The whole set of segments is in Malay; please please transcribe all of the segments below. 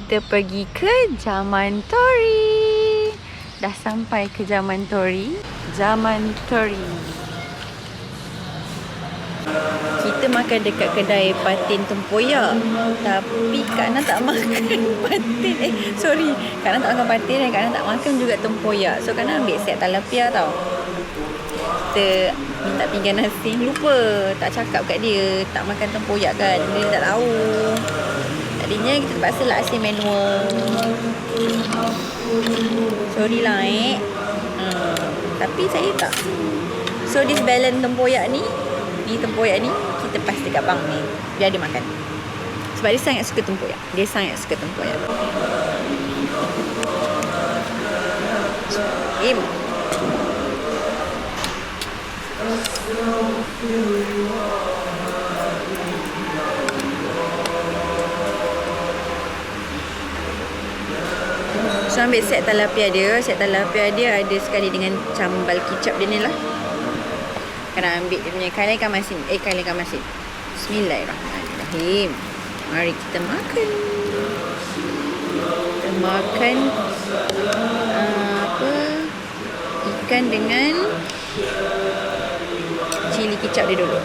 kita pergi ke Zaman Tori. Dah sampai ke Zaman Tori. Zaman Tori. Kita makan dekat kedai patin tempoyak. Tapi Kak Ana tak makan patin. Sorry. Kak Ana tak makan patin dan Kak Ana tak makan juga tempoyak. So Kak Ana ambil set talapia tau. Kita minta pinggan nasi. Lupa. Tak cakap kat dia. Tak makan tempoyak kan. Dia tak tahu. Tadinya kita terpaksa lah asyik manual. Sorry lah tapi saya tak. So this balance tempoyak ni tempoyak ni kita pas dekat bang ni biar dia makan. Sebab dia sangat suka tempoyak. Dia sangat suka tempoyak. Im. So ambil set talapia dia. Set talapia dia ada sekali dengan sambal kicap dia ni lah. Kena ambil dia punya kailan ikan masin. Kailan ikan masin. Bismillahirrahmanirrahim. Mari kita makan. Kita makan ikan dengan cili kicap dia dulu.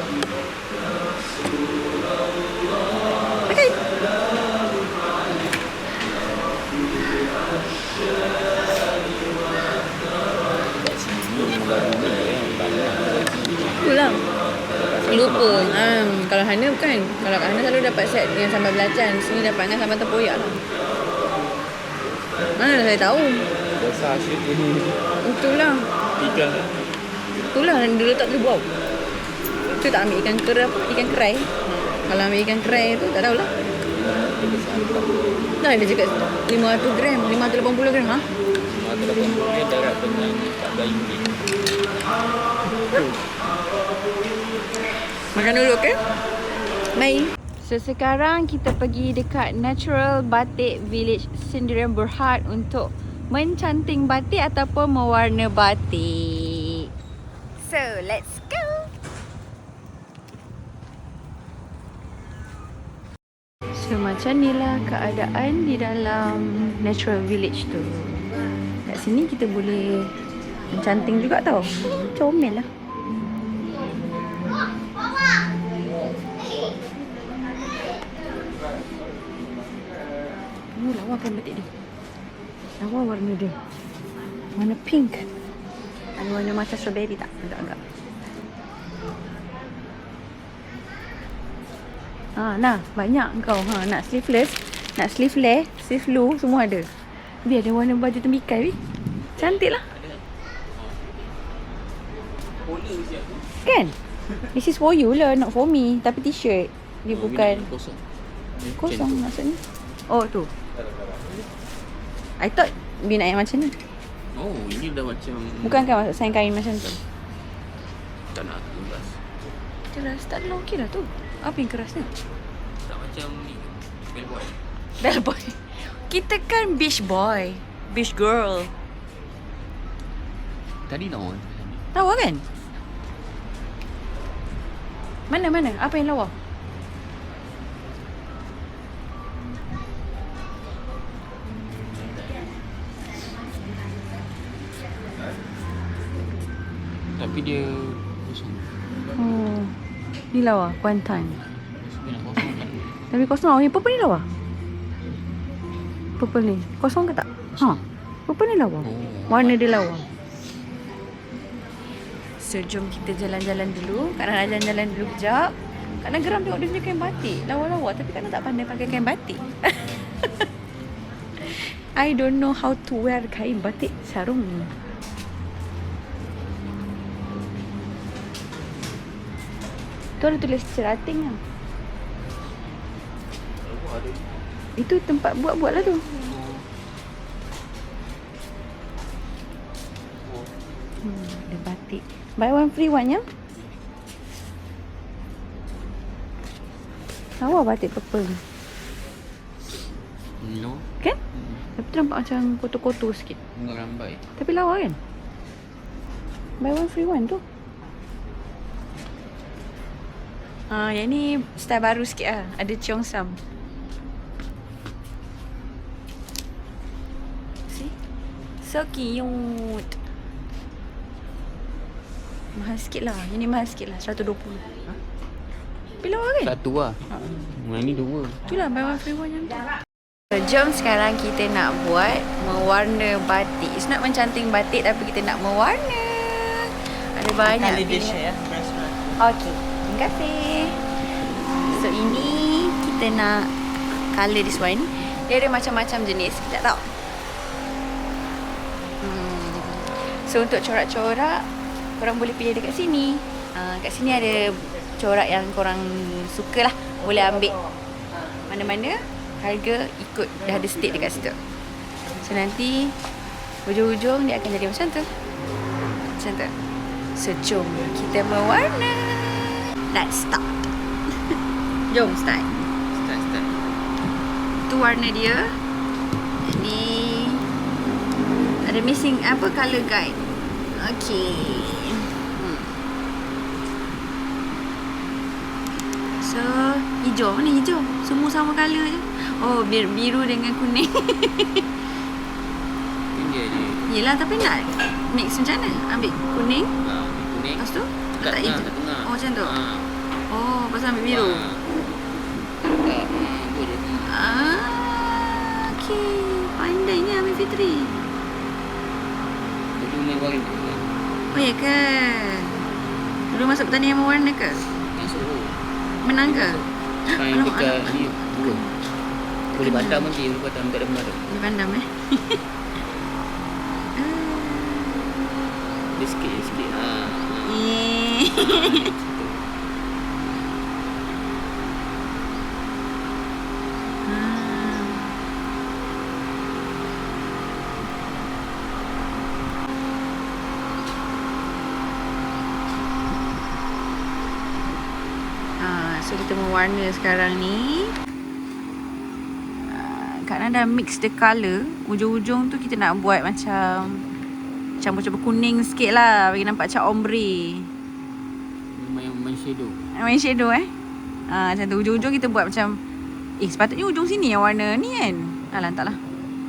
Makan. Itulah. Lupa. Kalau Hana bukan. Kalau Hana selalu dapat set dengan sambal belacan. Sini dapat dengan sambal tempoyak lah. Mana saya tahu. Besar asyik ni. Itulah. Ikan. Itulah dia letak tu bau. Tu tak ambil ikan kerai. Kalau ambil ikan kerai tu tak tahulah. Dah dia cakap 500 gram, 580 gram 580 gram darat dengan RM14. Makan dulu ke? Mari. So sekarang kita pergi dekat Natural Batik Village Sendirian Berhad untuk mencanting batik ataupun mewarna batik. So let's go. So macam inilah keadaan di dalam Natural Village tu. Kat sini kita boleh mencanting juga tau. Comel lah. Lawa kan batik dia. Lawa warna dia. Warna pink. Ada warna macam strawberry tak? Agak-agak. Nah, banyak kau. Nak sleeveless, nak sleeveless, sleeve semua ada. Dia ada warna baju tembikai. Cantik lah. Kan? This is for you lah, not for me. Tapi t-shirt. Dia bukan kosong maksudnya. Oh tu. I thought dia nak yang macam ni. Oh, ini dah macam. Bukan kan maksud saya kain macam tu. Tak nak keras. Keras tak ada okey lah tu. Apa yang kerasnya? Tak macam ni. Bellboy. Bellboy. Kita kan beach boy. Beach girl. Tadi lawa. Lawa kan? Mana? Apa yang lawa? Tapi dia kosong. Ni lawa, kuantan. Nak kosong kan? Tapi kosong lah. Yang purple ni lawa. Purple ni. Kosong ke tak? Purple ni lawa. Warna dia lawa. So, jom kita jalan-jalan dulu. Kak nak jalan-jalan dulu kejap. Kak nak geram tengok dia punya kain batik. Lawa-lawa. Tapi Kak nak tak pandai pakai kain batik. I don't know how to wear kain batik sarung. Tu ada tulis cerating lah. Itu tempat buat-buat lah tu. Ada batik. Buy one free one ya. Lawa batik purple. No. Kan? Tapi tu nampak macam kotor-kotor sikit. Enggak rambai. Tapi lawa kan? Buy one free one tu. Yang ni style baru sikit lah. Ada cheongsam. See? So cute. Mahal sikit lah. Ini mahal sikit lah. 120. Pilih kan? Satu lah. Yang ni dua. Itulah buy one free one yang tu. So, jom sekarang kita nak buat mewarna batik. It's not mencanting batik tapi kita nak mewarna. Ada banyak pilihan. Okay. Terima kasih. So ini kita nak colour this one. Dia ada macam-macam jenis. Sekejap tau. So untuk corak-corak korang boleh pilih dekat sini. Kat sini ada corak yang korang suka lah. Boleh ambil mana-mana. Harga ikut. Dah ada state dekat situ. So nanti hujung-hujung dia akan jadi macam tu. Macam tu. So jom kita mewarna. Let's start. Jom start. Start. Tu warna dia. Ni ada missing apa colour guide. Okay. So hijau. Mana hijau? Semua sama colour je. Oh biru dengan kuning. Ini dia. Yelah tapi nak mix macam mana? Ambil kuning. Kuning. Lepas tu letak tengah, hijau. tengah. Oh macam tu. Oh pasal ambil biru. Okay. Pandai ni Amir Fitri. Itu main warna. Oh ya ke? Dulu masuk pertandingan mewarna ke? Masuk. Menang ke? Sekarang dekat ni dua. Boleh padam nanti. Boleh padam kat dalam tu. Boleh pandam Dia sikit. So kita mewarna sekarang ni. Kak Nana dah mix the colour. Ujung-ujung tu kita nak buat macam campur-campur kuning sikit lah. Bagi nampak macam ombre. Main shadow. Main shadow macam tu. Ujung-ujung kita buat macam sepatutnya ujung sini yang warna ni kan. Alah entahlah.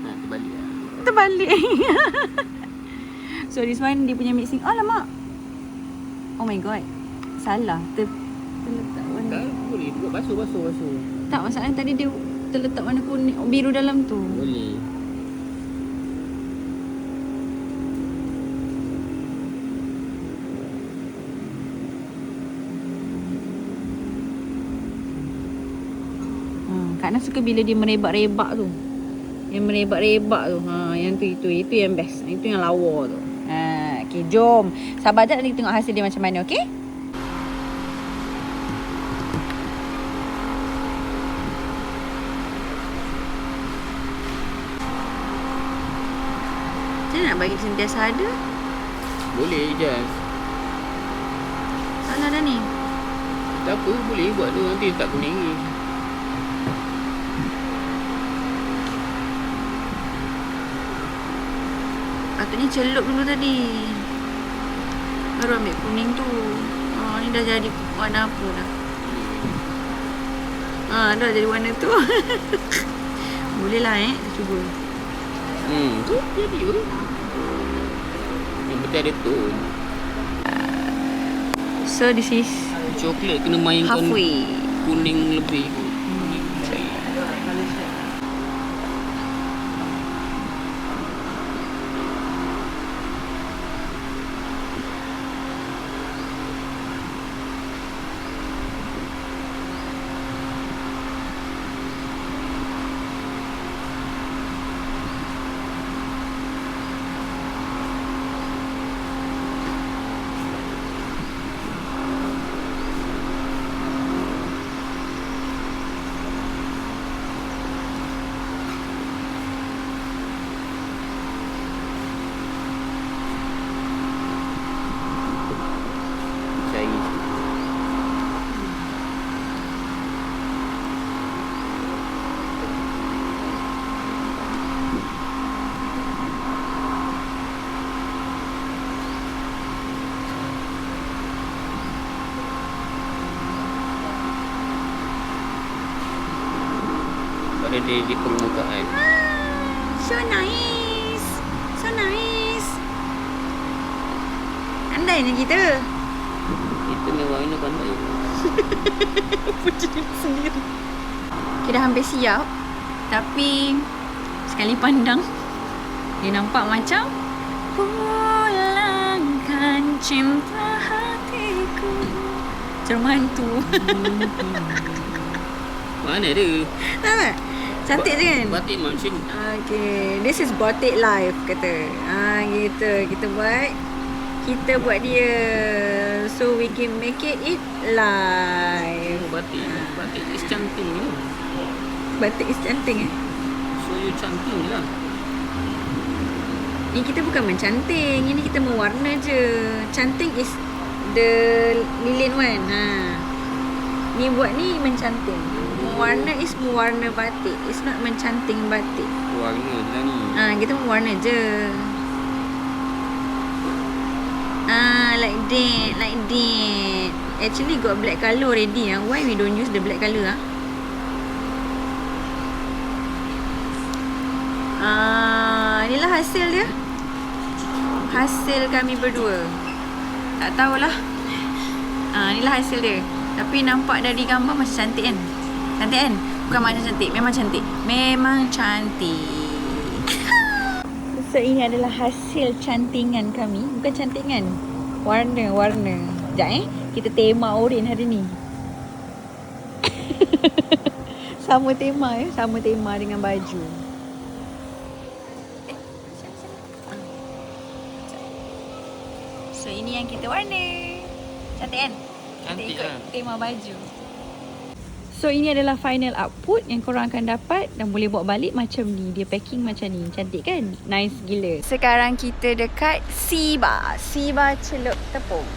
Terbalik lah. Terbalik. So this one dia punya mixing. Alamak. Oh my god. Salah. Terletak warna. Tak boleh buat basuh. Tak, masalahnya tadi dia terletak warna kuning, biru dalam tu. Boleh. Kak Nas suka bila dia merebak-rebak tu. Yang merebak-rebak tu. Yang tu itu yang best. Itu yang lawa tu. Okay, jom. Sabar jap nanti kita tengok hasil dia macam mana, okey? Macam mana nak bagi sentiasa ada? Boleh je. Salah dah ni. Tak apa, boleh buat tu. Nanti tak kuning ni. Patutnya celup dulu tadi. Baru ambil kuning tu. Ni dah jadi warna apa dah. Dah jadi warna tu. Boleh lah kita cuba. Tu jadi tu. Yang penting ada tone. So this is Coklat kena mainkan halfway. kuning lebih. Ada di permukaan. So nice. lain yang kita. Kita mewah-mewah pandai. Puji sendiri. Kita dah hampir siap. Tapi sekali pandang dia nampak macam pulangkan cinta hatiku. Macam hantu. Mana dia? Nampak? Cantik je kan? Batik mak macam ni. Okay, this is batik live kata. Gitu. Kita buat dia so we can make it live. Oh, batik is cantik ni. Batik is cantik So you cantik je lah. Ni kita bukan mencanting, ini kita mewarna je. Canting is the lilin one. Ni buat ni mencanting. Mewarna is mewarna batik. It's not mencanting batik. Warna je lah ni. Kita mewarna je. Like that. Actually got black colour already. Why we don't use the black colour? Inilah hasil dia. Hasil kami berdua. Tak tahulah. Inilah hasil dia. Tapi nampak dari gambar macam cantik kan? Cantik kan? Bukan macam cantik. Memang cantik. Memang cantik. So ini adalah hasil cantingan kami. Bukan cantingan. Warna. Sekejap kita tema oren hari ni. Sama tema Sama tema dengan baju. So ini yang kita warna. Cantik kan? Cantik kita ikut lah. tema baju. So ini adalah final output yang korang akan dapat dan boleh bawa balik macam ni. Dia packing macam ni. Cantik kan? Nice gila. Sekarang kita dekat Siba. Siba celup tepung.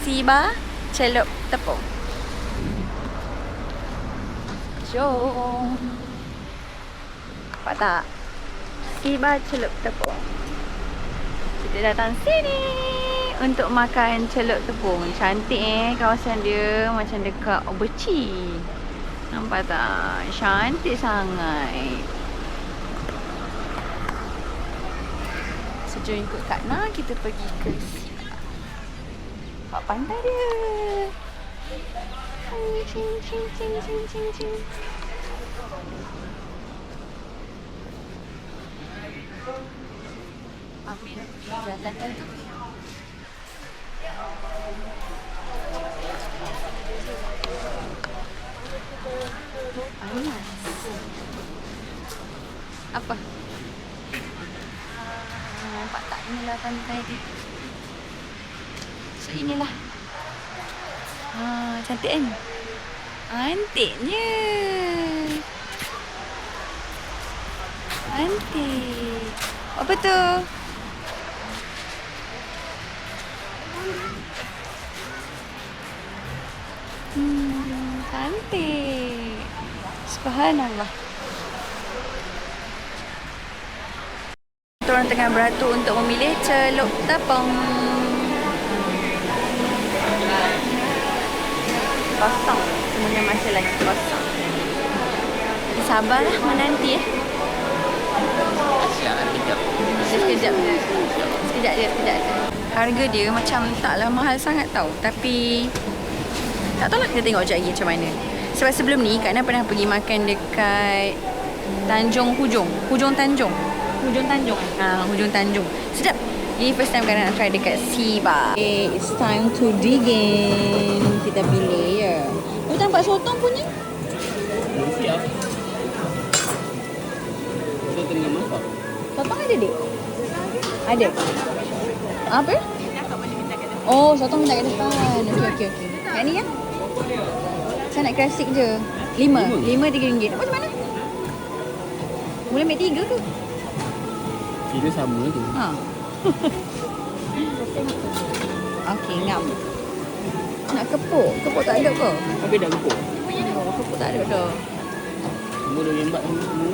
Siba celup tepung. Jom. Nampak tak? Siba celup tepung. Kita datang sini untuk makan celup tepung. Cantik kawasan dia macam dekat Beci. Nampak tak? Cantik sangat. So jom ikut Kak Na kita pergi ke Siba. Nampak pantai dia. Cing. Ambil jatan tu. Panas. Apa? Nampak tak? Inilah pantai dia. So inilah. Cantik kan? Cantiknya. Cantik. Apa tu? Cantik. Subhanallah. Orang tengah beratur untuk memilih celup tepung. Kosong. Semuanya masih lagi kosong. Sabarlah menanti Sekejap je. Harga dia macam taklah mahal sangat tau. Tapi tak tahulah, kita tengok sekejap lagi macam mana. Sebab sebelum ni Kak Na pernah pergi makan dekat Tanjung Hujung Tanjung. Hujung Tanjung. Sedap. Ini first time Kak Na nak try dekat Siba. Okay, it's time to dig in. Kita pilih ya. Kau nampak sotong punya? Siap. So tengah masak. Sotong ada dek? Ada? Apa? Oh, sotong minta kat depan. Okey. Yang ni ya? Saya nak klasik je. 5 RM3. Macam mana? Boleh ambil 3 ke? Kira sama tu. Okey, ngam. Nak kepuk tak ada ke? Habis dah kepuk. Kepuk tak ada dah. Semua dah rembat semua.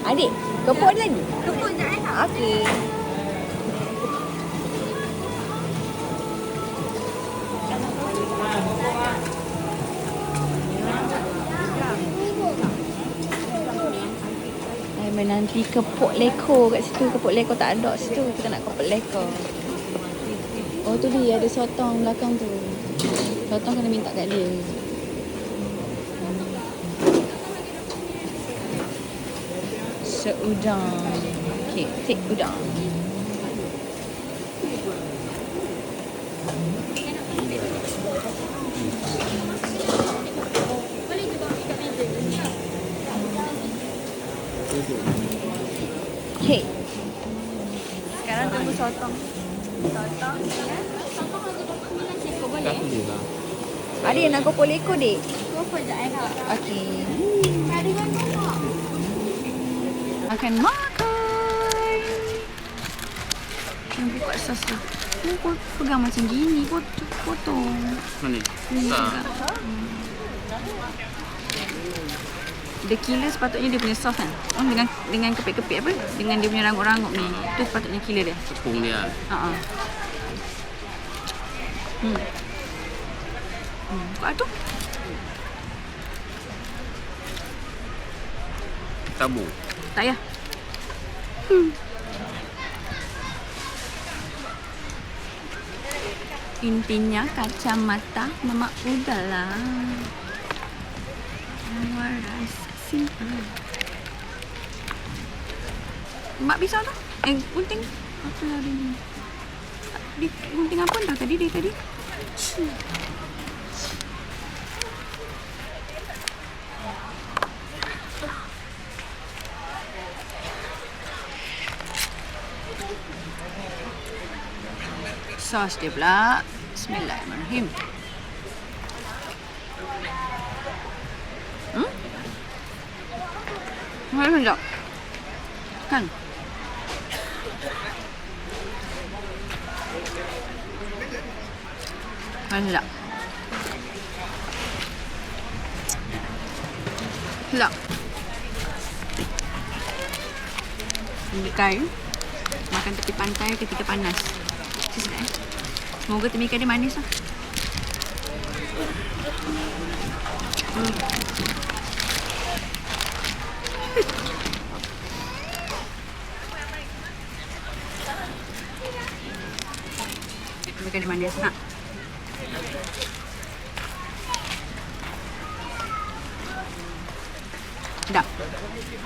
Adik, kepuk ada lagi? Kepuk je kan? Okey. Menanti kepuk leko kat situ. Kepuk leko tak ada kat situ. Kita nak kepuk leko. Oh tu dia ada sotong belakang tu. Sotong kena minta kat dia. Seudang. Okay, take udang. Okay. Sekarang tunggu sotong. Sotong. Tak boleh lah. Adik nak kopol ekor, Dik? Kopol je Kak. Okey. Ada kan Kak? Makan. Yang buka sos tu. Kau pegang macam gini, potong. Mana? Ni Tak. pegang. Dia killer sepatutnya dia punya sos kan. Dengan kepit-kepit apa? Dengan dia punya rangup-rangup ni. Tu sepatutnya killer dia. Tepung dia. Buka tu. Tabur. Tak payah. Intinya kacamata Mama udahlah. Simple. Mak pisau tu? Gunting. Apa lah dia? Dia gunting apa dah tadi? Sos dia pula. Bismillahirrahmanirrahim. Mana sekejap? Kan? Mana sekejap? Sekejap. Ambilkan. Makan tepi pantai ketika panas. Sekejap. Semoga temikan dia manis lah. Temikan dia manis nak. Sedap.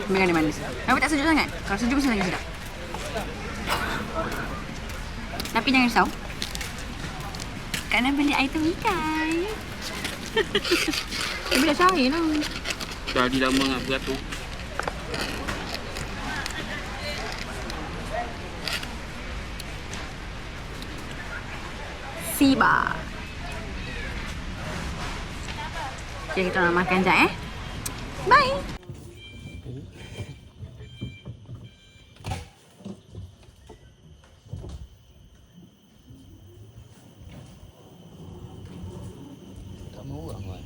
Temikan dia manis. Tapi tak sejuk sangat. Kalau sejuk mesti lagi sedap. Tapi jangan risau. Kak nak beli air temikan. Dia boleh cari lah. Jadi lama nak beratur. Siba. Okay, kita nak makan sekejap Bye. Tak mau orang kan?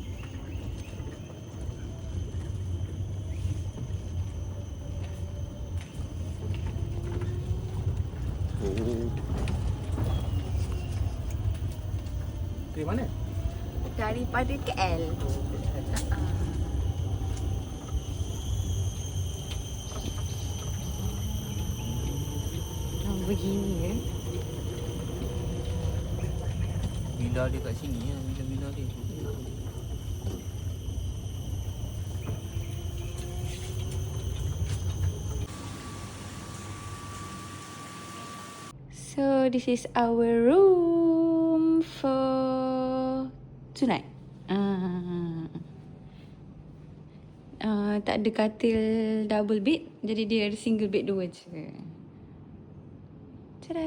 Dari mana? Daripada KL. Begini Bila dia kat sini ya, bila dia. So this is our room for tonight. Tak ada katil double bed, jadi dia ada single bed dua je. Tada!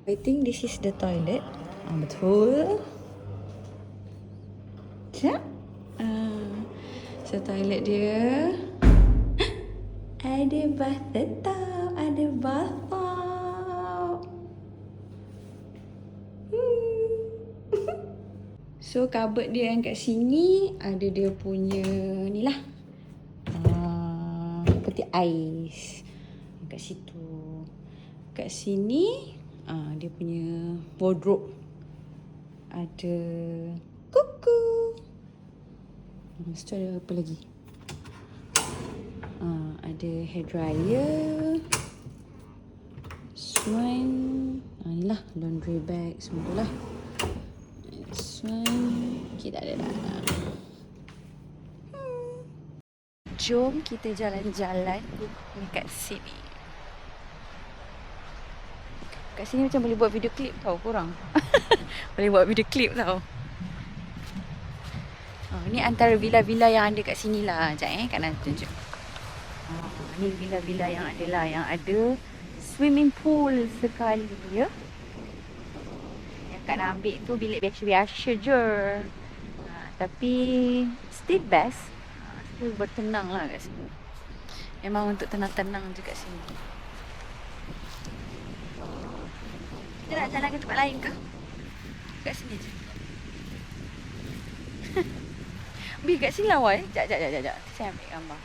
I think this is the toilet. Betul. Sekejap. So toilet dia ada bathtub, ada bathtub. So cupboard dia yang kat sini ada dia punya ni lah. Peti ais. Kat situ. Kat sini dia punya wardrobe. Ada kuku. Lepas tu ada apa lagi? Ada hair dryer. Swan. Ni lah. Laundry bag semua tu lah. Next one. Okay, tak ada dah. Jom kita jalan-jalan dekat sini. Kat sini macam boleh buat video klip tau korang. Boleh buat video klip tau. Oh, ni antara villa-villa yang ada kat sini lah. Sekejap Kak Nan tunjuk. Ni villa-villa yang ada lah. Yang ada swimming pool sekali ya. Yang Kak Nan ambil tu bilik biasa-biasa je. Tapi still best. Still bertenang lah kat sini. Memang untuk tenang-tenang je kat sini. Kita nak jalan ke tempat lain ke? Kat sini je. Bi kat sini lawa Sekejap. Saya ambil gambar.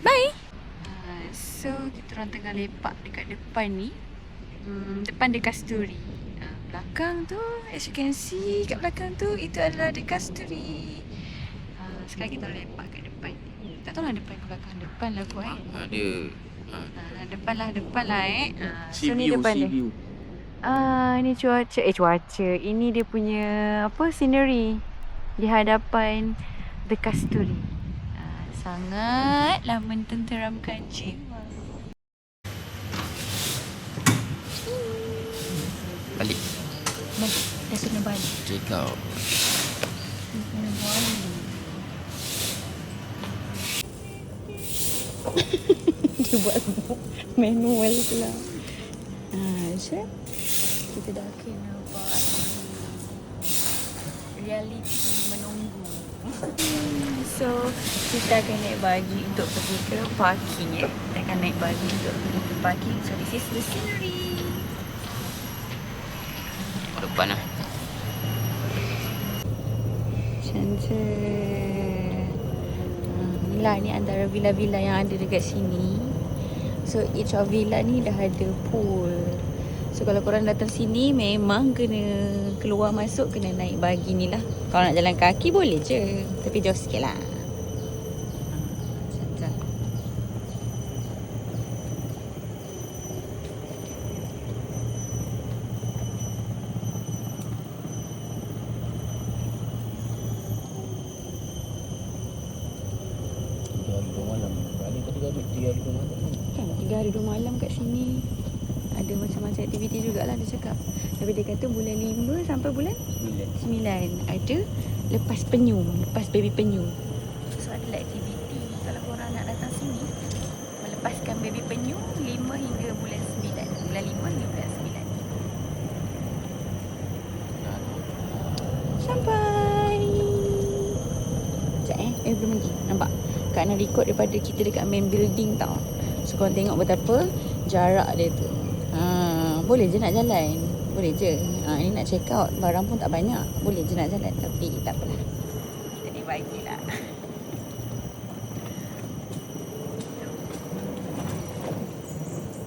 Bye. So kita orang tengah lepak dekat depan ni. Depan The Kasturi. Belakang tu as you can see kat belakang tu itu adalah The Kasturi. Sekarang kita lepak kat depan ni. Tak tahu lah depan ke belakang. Depan lah kot Ada. Depan lah So Sea ni view, depan sea dia. view. Ini cuaca. Ini dia punya scenery di hadapan The Kasturi. Sangatlah mententeramkan jiwa. Balik. Dah kena balik. Check out. Kena balik. Dia buat manual pula. So kita dah kena buat reality menunggu. So kita akan naik bagi untuk pergi ke parking ya. Kita akan naik bagi untuk pergi ke parking. So this is the scenery. Depan lah. Cantik. Inilah ni antara villa-villa yang ada dekat sini. So each of villa ni dah ada pool. So kalau korang datang sini memang kena keluar masuk kena naik bagi ni lah. Kalau nak jalan kaki boleh je. Tapi jauh sikit lah. Cantik. Kan 3 hari 2 malam kat sini. Ada macam-macam aktiviti jugalah dia cakap. Tapi dia kata bulan 5 sampai bulan 9 ada lepas penyu, lepas baby penyu. So ada aktiviti kalau korang nak datang sini melepaskan baby penyu 5 hingga bulan 9. Bulan 5 hingga bulan 9. Sampai. Sekejap belum lagi. Nampak? Kak nak record daripada kita dekat main building tau. So korang tengok betapa jarak dia tu. Boleh je nak jalan. Boleh je. Ini nak check out. Barang pun tak banyak. Boleh je nak jalan. Tapi tak apalah. Kita ni bagilah.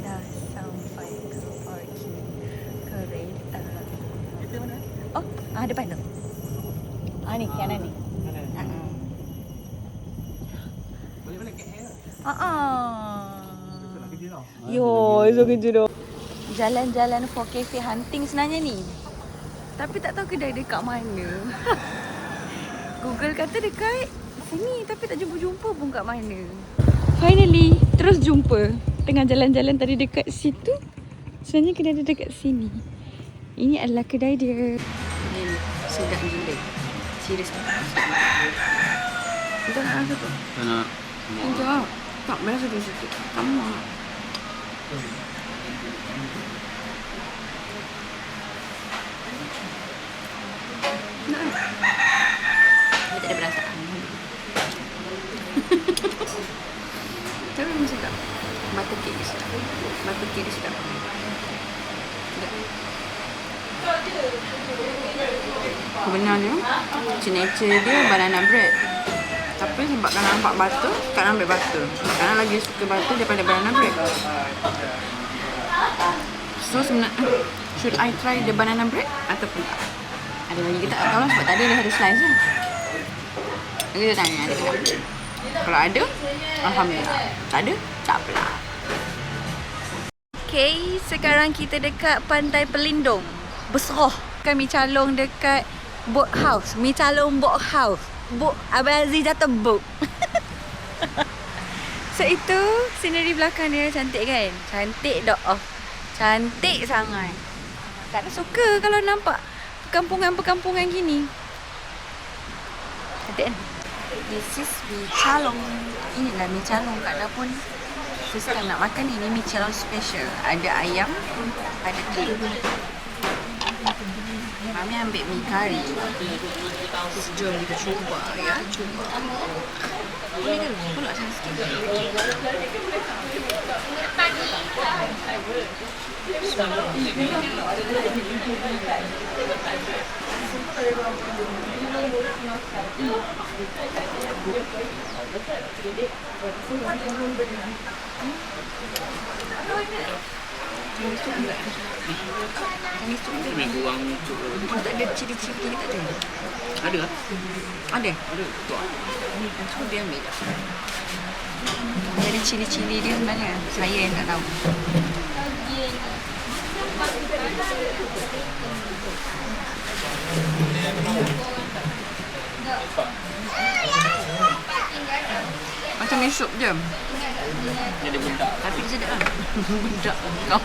Dah sampai ke parking kereta. Itu mana? Oh, depan tu. Ni kanan ni. Boleh balik kat hair. Yo, so kerja dah. Jalan-jalan for cafe hunting sebenarnya ni. Tapi tak tahu kedai dekat mana. Google kata dekat sini tapi tak jumpa-jumpa pun kat mana. Finally, terus jumpa. Tengah jalan-jalan tadi dekat situ. Sebenarnya kedai dia dekat sini. Ini adalah kedai dia. Ini sedap gila. Serius. Kita nak rasa tu. Tak nak. Sekejap. Tak, biasa tu sikit. Kamu nak. Dia tak ada perasaan. Tapi memang sedap. Butter cake dia sedap. Butter cake dia sedap. Sebenarnya signature dia banana bread. Tapi sebab Kak nampak butter, Kak ambil butter. Kak lagi suka butter daripada banana bread. So sebenarnya should I try the banana bread ataupun tak? Ada lagi kita tak tahu lah sebab tadi dia ada slice je. Kita tanya ada ke tak? Kalau ada, alhamdulillah. Tak ada, tak apalah. Okay, sekarang kita dekat Pantai Pelindung. Besar. Kami calong dekat boat house. Mi calong boat house. Boat Abang Aziz jatuh boat. So itu scenery belakang dia cantik kan? Cantik dah. Oh. Cantik sangat. Kak Nak suka kalau nampak perkampungan-perkampungan gini. Cantik kan? This is mi calong. Inilah mi calong. Kak Nak pun first time nak makan ini mi calong special. Ada ayam, ada telur. Mami ambil mi kari. Jom kita cuba ya. Cuba. Boleh kan? Pulak sana sikit. Lebih kurang Tak ada ciri-ciri tak ada. ada lah. Ada. Ada. Betul. Cuba dia ambil. Dia ada ciri-ciri dia sebenarnya. Saya yang tak tahu. Macam mi sup je. Jadi budak. Tapi sedap lah. Budak kau.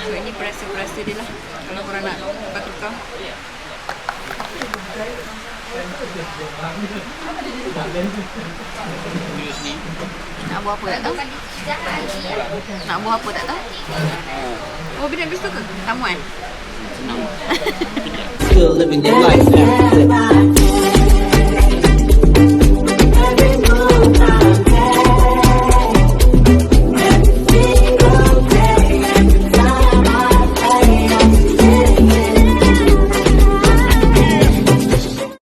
So ini perasa-perasa dia lah. Kalau korang nak tukar-tukar. News ni. Nak buat apa tak tahu? Nak buat apa tak tahu? Oh, bina bis tu ke? Tamu kan? Senang. Still living their life.